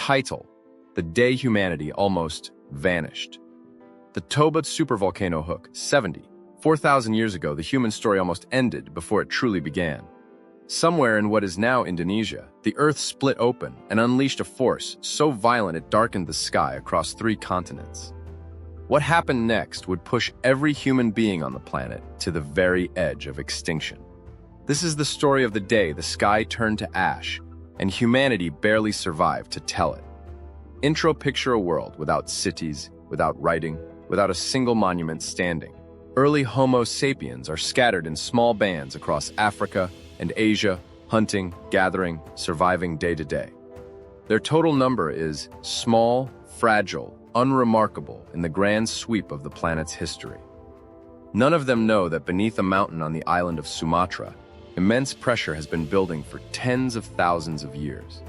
Title: The Day Humanity Almost Vanished. The Toba Supervolcano hook, 4,000 years ago, the human story almost ended before it truly began. Somewhere in what is now Indonesia, the earth split open and unleashed a force so violent it darkened the sky across 3 continents. What happened next would push every human being on the planet to the very edge of extinction. This is the story of the day the sky turned to ash, and humanity barely survived to tell it. Intro: picture a world without cities, without writing, without a single monument standing. Early Homo sapiens are scattered in small bands across Africa and Asia, hunting, gathering, surviving day to day. Their total number is small, fragile, unremarkable in the grand sweep of the planet's history. None of them know that beneath a mountain on the island of Sumatra, immense pressure has been building for tens of thousands of years.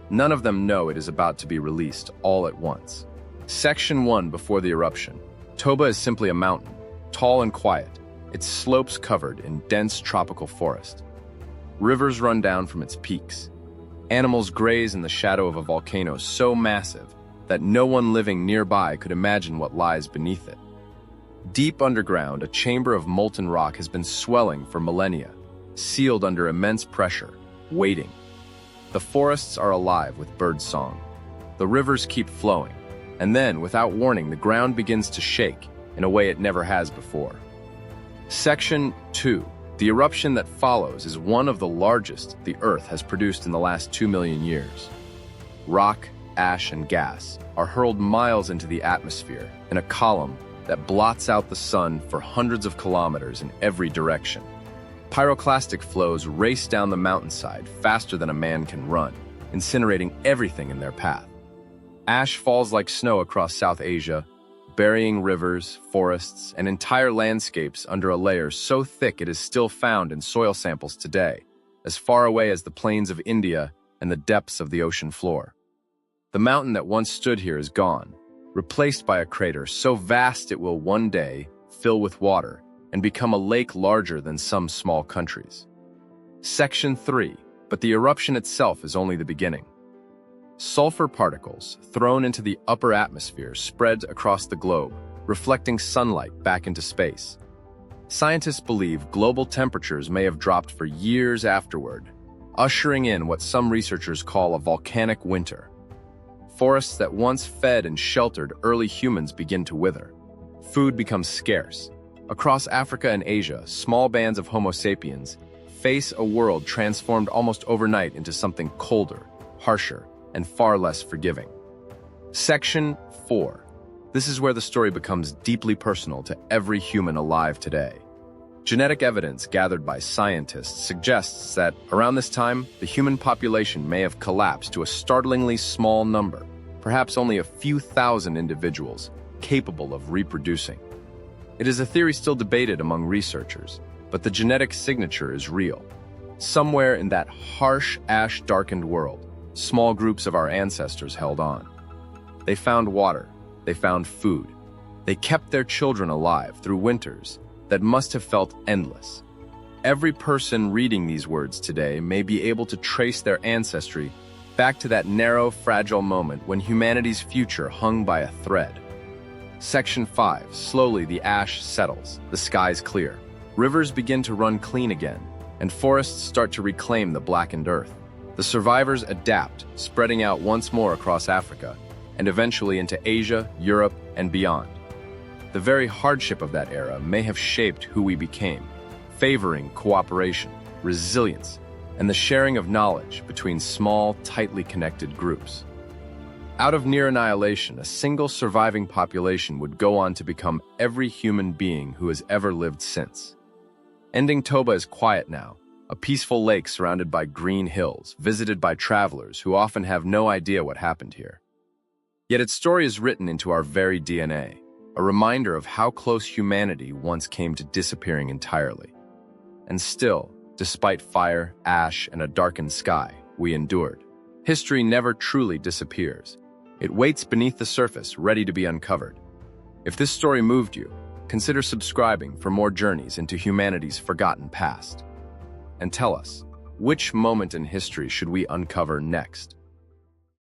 None of them know it is about to be released all at once. Section 1: Before the eruption. Toba is simply a mountain, tall and quiet, its slopes covered in dense tropical forest. Rivers run down from its peaks. Animals graze in the shadow of a volcano so massive that no one living nearby could imagine what lies beneath it. Deep underground, a chamber of molten rock has been swelling for millennia, sealed under immense pressure, waiting. The forests are alive with bird song. The rivers keep flowing, and then, without warning, the ground begins to shake in a way it never has before. Section 2. The eruption that follows is one of the largest the Earth has produced in the last 2 million years. Rock, ash, and gas are hurled miles into the atmosphere in a column that blots out the sun for hundreds of kilometers in every direction. Pyroclastic flows race down the mountainside faster than a man can run, incinerating everything in their path. Ash falls like snow across South Asia, burying rivers, forests, and entire landscapes under a layer so thick it is still found in soil samples today, as far away as the plains of India and the depths of the ocean floor. The mountain that once stood here is gone, replaced by a crater so vast it will one day fill with water and become a lake larger than some small countries. Section 3. But the eruption itself is only the beginning. Sulfur particles thrown into the upper atmosphere spread across the globe, reflecting sunlight back into space. Scientists believe global temperatures may have dropped for years afterward, ushering in what some researchers call a volcanic winter. Forests that once fed and sheltered early humans begin to wither. Food becomes scarce. Across Africa and Asia, small bands of Homo sapiens face a world transformed almost overnight into something colder, harsher, and far less forgiving. Section 4. This is where the story becomes deeply personal to every human alive today. Genetic evidence gathered by scientists suggests that, around this time, the human population may have collapsed to a startlingly small number, perhaps only a few thousand individuals capable of reproducing. It is a theory still debated among researchers, but the genetic signature is real. Somewhere in that harsh, ash-darkened world, small groups of our ancestors held on. They found water, they found food. They kept their children alive through winters that must have felt endless. Every person reading these words today may be able to trace their ancestry back to that narrow, fragile moment when humanity's future hung by a thread. Section 5. Slowly the ash settles, the skies clear. Rivers begin to run clean again, and forests start to reclaim the blackened earth. The survivors adapt, spreading out once more across Africa, and eventually into Asia, Europe, and beyond. The very hardship of that era may have shaped who we became, favoring cooperation, resilience, and the sharing of knowledge between small, tightly connected groups. Out of near annihilation, a single surviving population would go on to become every human being who has ever lived since. Ending Toba is quiet now, a peaceful lake surrounded by green hills, visited by travelers who often have no idea what happened here. Yet its story is written into our very DNA, a reminder of how close humanity once came to disappearing entirely. And still, despite fire, ash, and a darkened sky, we endured. History never truly disappears. It waits beneath the surface, ready to be uncovered. If this story moved you, consider subscribing for more journeys into humanity's forgotten past. And tell us, which moment in history should we uncover next?